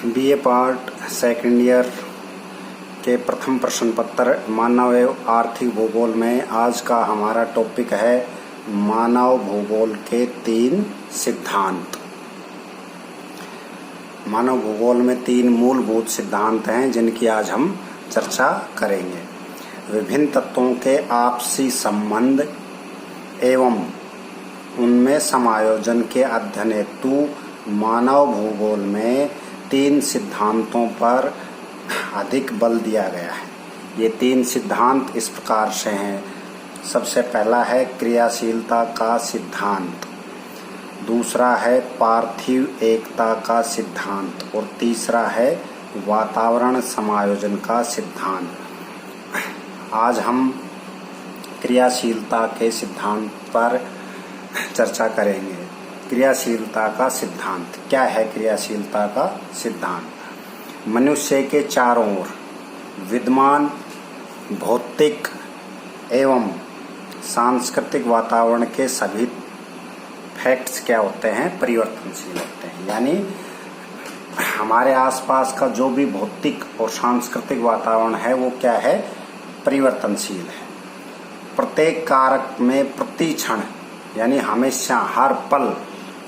BA part second year के प्रथम प्रश्न पत्र मानव एवं आर्थिक भूगोल में आज का हमारा टॉपिक है मानव भूगोल के 3 सिद्धांत। मानव भूगोल में 3 मूलभूत सिद्धांत हैं जिनकी आज हम चर्चा करेंगे। विभिन्न तत्वों के आपसी संबंध एवं उनमें समायोजन के अध्ययन हेतु मानव भूगोल में 3 सिद्धांतों पर अधिक बल दिया गया है। ये 3 सिद्धांत इस प्रकार से हैं। सबसे पहला है क्रियाशीलता का सिद्धांत, दूसरा है पार्थिव एकता का सिद्धांत और तीसरा है वातावरण समायोजन का सिद्धांत। आज हम क्रियाशीलता के सिद्धांत पर चर्चा करेंगे। क्रियाशीलता का सिद्धांत क्या है? क्रियाशीलता का सिद्धांत मनुष्य के चारों ओर विद्यमान भौतिक एवं सांस्कृतिक वातावरण के सभी फैक्ट्स क्या होते हैं? परिवर्तनशील होते हैं। यानी हमारे आसपास का जो भी भौतिक और सांस्कृतिक वातावरण है वो क्या है? परिवर्तनशील है। प्रत्येक कारक में प्रति क्षण यानी हमेशा हर पल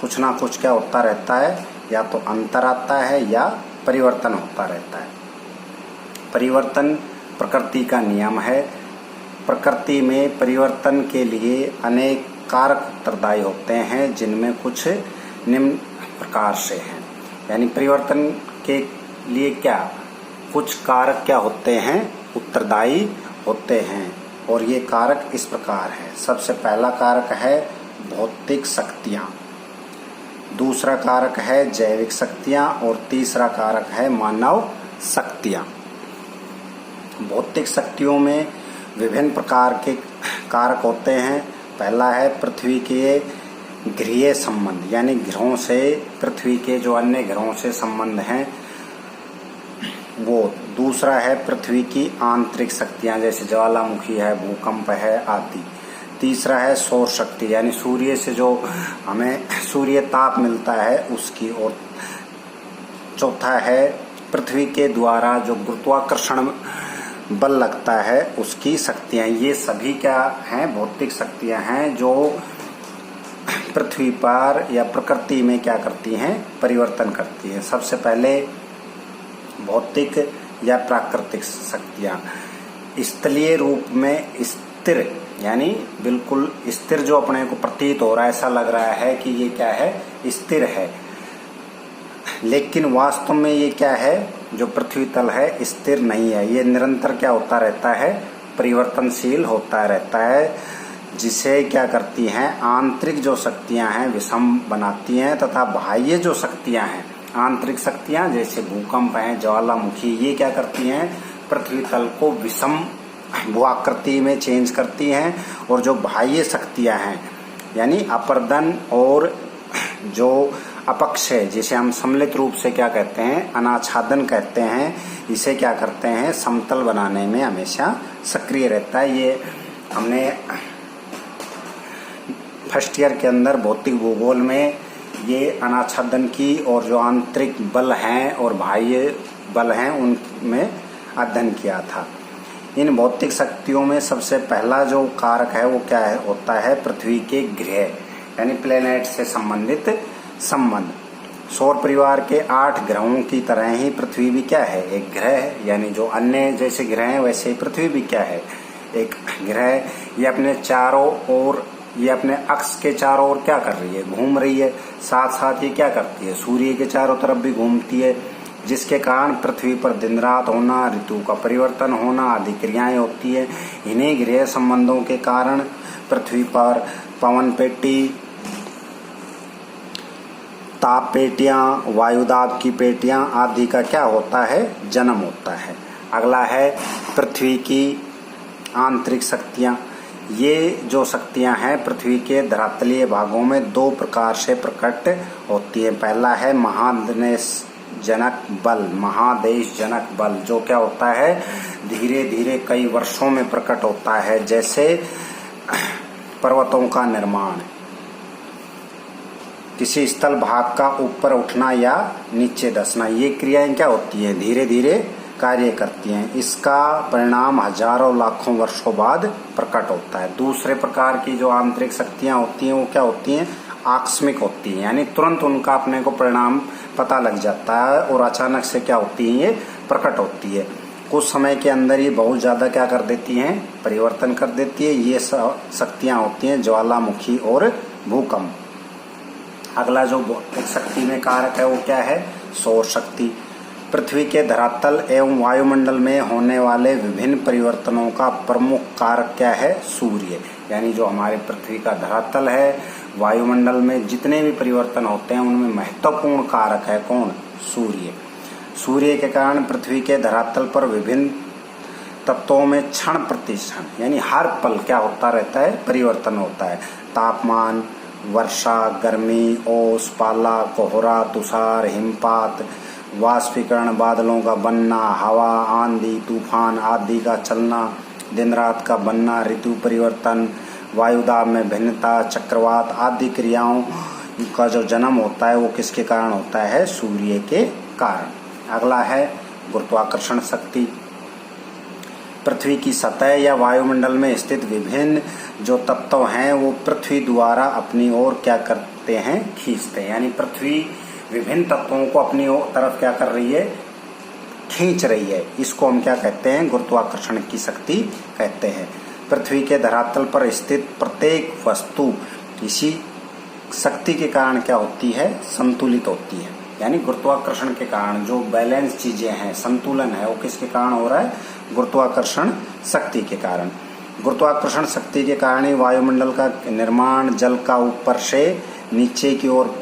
कुछ ना कुछ क्या होता रहता है, या तो अंतर आता है या परिवर्तन होता रहता है। परिवर्तन प्रकृति का नियम है। प्रकृति में परिवर्तन के लिए अनेक कारक उत्तरदायी होते हैं जिनमें कुछ निम्न प्रकार से हैं। यानी परिवर्तन के लिए क्या कुछ कारक क्या होते हैं? उत्तरदायी होते हैं और ये कारक इस प्रकार है। सबसे पहला कारक है भौतिक शक्तियाँ, दूसरा कारक है जैविक शक्तियाँ और तीसरा कारक है मानव शक्तियाँ। भौतिक शक्तियों में विभिन्न प्रकार के कारक होते हैं। पहला है पृथ्वी के ग्रहीय संबंध, यानी ग्रहों से पृथ्वी के जो अन्य ग्रहों से संबंध हैं वो। दूसरा है पृथ्वी की आंतरिक शक्तियाँ जैसे ज्वालामुखी है, भूकंप है आदि। तीसरा है सौर शक्ति यानी सूर्य से जो हमें सूर्य ताप मिलता है उसकी। और चौथा है पृथ्वी के द्वारा जो गुरुत्वाकर्षण बल लगता है उसकी शक्तियाँ। ये सभी क्या हैं? भौतिक शक्तियाँ हैं जो पृथ्वी पर या प्रकृति में क्या करती हैं? परिवर्तन करती हैं। सबसे पहले भौतिक या प्राकृतिक शक्तियाँ स्थलीय रूप में स्थिर, यानी बिल्कुल स्थिर जो अपने को प्रतीत हो रहा है, ऐसा लग रहा है कि ये क्या है? स्थिर है, लेकिन वास्तव में ये क्या है? जो पृथ्वी तल है स्थिर नहीं है। ये निरंतर क्या होता रहता है? परिवर्तनशील होता रहता है, जिसे क्या करती हैं? आंतरिक जो शक्तियां हैं विषम बनाती हैं तथा बाह्य जो शक्तियां हैं, आंतरिक शक्तियां जैसे भूकंप हैं, ज्वालामुखी, ये क्या करती हैं? पृथ्वी तल को विषम भूआकृति में चेंज करती हैं। और जो बाह्य शक्तियां हैं यानी अपर्दन और जो अपक्ष है, जिसे हम सम्मिलित रूप से क्या कहते हैं? अनाच्छादन कहते हैं, इसे क्या करते हैं? समतल बनाने में हमेशा सक्रिय रहता है। ये हमने फर्स्ट ईयर के अंदर भौतिक भूगोल में ये अनाच्छादन की और जो आंतरिक बल हैं और बाह्य बल हैं उनमें अध्ययन किया था। इन भौतिक शक्तियों में सबसे पहला जो कारक है वो क्या है? होता है पृथ्वी के ग्रह यानी प्लेनेट से संबंधित संबंध। सौर परिवार के 8 ग्रहों की तरह ही पृथ्वी भी क्या है? एक ग्रह है। यानी जो अन्य जैसे ग्रह हैं वैसे ही पृथ्वी भी क्या है? एक ग्रह। ये अपने चारों ओर, ये अपने अक्ष के चारों ओर क्या कर रही है? घूम रही है। साथ साथ ये क्या करती है? सूर्य के चारों तरफ भी घूमती है, जिसके कारण पृथ्वी पर दिन रात होना, ऋतु का परिवर्तन होना आदि क्रियाएं होती है। इन्हीं गृह संबंधों के कारण पृथ्वी पर पवन पेटी, ताप पेटियां, वायुदाब की पेटियां आदि का क्या होता है? जन्म होता है। अगला है पृथ्वी की आंतरिक शक्तियां। ये जो शक्तियां हैं पृथ्वी के धरातलीय भागों में 2 प्रकार से प्रकट होती है। पहला है महादेश जनक बल, महादेश जनक बल, जो क्या होता है? धीरे धीरे कई वर्षों में प्रकट होता है, जैसे पर्वतों का निर्माण, किसी स्थल भाग का ऊपर उठना या नीचे धंसना, ये क्रियाएं क्या होती हैं, धीरे धीरे कार्य करती हैं। इसका परिणाम हजारों लाखों वर्षों बाद प्रकट होता है। दूसरे प्रकार की जो आंतरिक शक्तियां होती हैं वो क्या होती हैं, आकस्मिक होती हैं, यानी तुरंत उनका अपने को परिणाम पता लग जाता है और अचानक से क्या होती है, ये प्रकट होती है। कुछ समय के अंदर ही बहुत ज्यादा क्या कर देती हैं, परिवर्तन कर देती है। ये शक्तियां होती हैं ज्वालामुखी और भूकंप। अगला जो भौतिक शक्ति में कारक है वो क्या है, सौर शक्ति। पृथ्वी के धरातल एवं वायुमंडल में होने वाले विभिन्न परिवर्तनों का प्रमुख कारक क्या है, सूर्य। यानी जो हमारे पृथ्वी का धरातल है, वायुमंडल में जितने भी परिवर्तन होते हैं उनमें महत्वपूर्ण कारक है कौन, सूर्य। सूर्य के कारण पृथ्वी के धरातल पर विभिन्न तत्वों में क्षण प्रति क्षण यानी हर पल क्या होता रहता है, परिवर्तन होता है। तापमान, वर्षा, गर्मी, ओस, पाला, कोहरा, तुषार, हिमपात, वाष्पीकरण, बादलों का बनना, हवा, आंधी, तूफान आदि का चलना, दिन रात का बनना, ऋतु परिवर्तन, वायुदाब में भिन्नता, चक्रवात आदि क्रियाओं का जो जन्म होता है वो किसके कारण होता है, सूर्य के कारण। अगला है गुरुत्वाकर्षण शक्ति। पृथ्वी की सतह या वायुमंडल में स्थित विभिन्न जो तत्व हैं वो पृथ्वी द्वारा अपनी ओर क्या करते हैं, खींचते हैं। यानी पृथ्वी विभिन्न तत्वों को अपनी तरफ क्या कर रही है, खींच रही है। इसको हम क्या कहते हैं, गुरुत्वाकर्षण की शक्ति कहते हैं। पृथ्वी के धरातल पर स्थित प्रत्येक वस्तु इसी शक्ति के कारण क्या होती है, संतुलित होती है। यानी गुरुत्वाकर्षण के कारण जो बैलेंस चीजें हैं, संतुलन है, वो किसके कारण हो रहा है, गुरुत्वाकर्षण शक्ति के कारण। गुरुत्वाकर्षण शक्ति के कारण ही वायुमंडल का निर्माण, जल का ऊपर से नीचे की ओर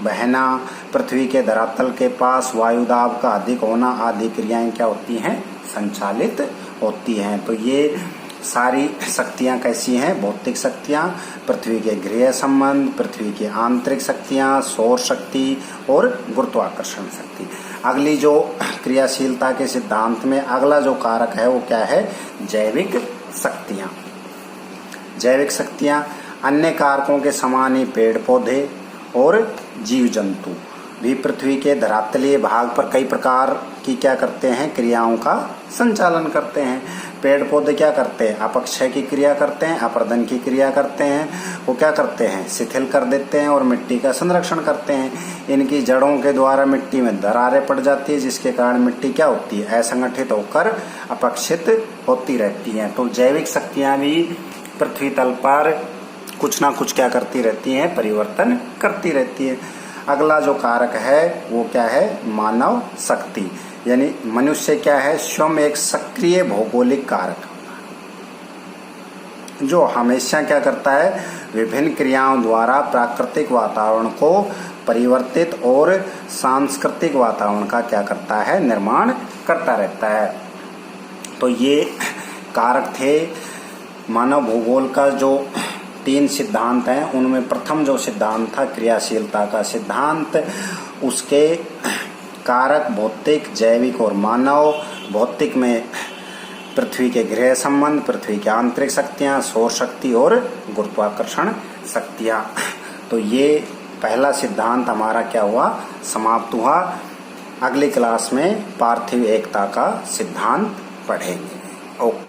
बहना, पृथ्वी के धरातल के पास वायुदाब का अधिक होना आदि क्रियाएं क्या होती हैं, संचालित होती हैं। तो ये सारी शक्तियां कैसी हैं, भौतिक शक्तियां, पृथ्वी के गृह संबंध, पृथ्वी की आंतरिक शक्तियां, सौर शक्ति और गुरुत्वाकर्षण शक्ति। अगली जो क्रियाशीलता के सिद्धांत में अगला जो कारक है वो क्या है, जैविक शक्तियां। जैविक शक्तियां अन्य कारकों के समान ही पेड़ पौधे और जीव जंतु भी पृथ्वी के धरातलीय भाग पर कई प्रकार की क्या करते हैं, क्रियाओं का संचालन करते हैं। पेड़ पौधे क्या करते हैं, अपक्षय की क्रिया करते हैं, अपर्दन की क्रिया करते हैं। वो क्या करते हैं, शिथिल कर देते हैं और मिट्टी का संरक्षण करते हैं। इनकी जड़ों के द्वारा मिट्टी में दरारें पड़ जाती है, जिसके कारण मिट्टी क्या होती है, असंगठित होकर अपक्षित होती रहती है। तो जैविक शक्तियां भी पृथ्वी तल पर कुछ ना कुछ क्या करती रहती हैं, परिवर्तन करती रहती है। अगला जो कारक है वो क्या है, मानव शक्ति। यानी मनुष्य क्या है, स्वयं एक सक्रिय भौगोलिक कारक जो हमेशा क्या करता है, विभिन्न क्रियाओं द्वारा प्राकृतिक वातावरण को परिवर्तित और सांस्कृतिक वातावरण का क्या करता है, निर्माण करता रहता है। तो ये कारक थे। मानव भूगोल का जो 3 सिद्धांत हैं उनमें प्रथम जो सिद्धांत था क्रियाशीलता का सिद्धांत, उसके कारक भौतिक, जैविक और मानव। भौतिक में पृथ्वी के गृह संबंध, पृथ्वी की आंतरिक शक्तियां, सौर शक्ति और गुरुत्वाकर्षण शक्तियां। तो ये पहला सिद्धांत हमारा क्या हुआ, समाप्त हुआ। अगली क्लास में पार्थिव एकता का सिद्धांत पढ़ेंगे। ओके।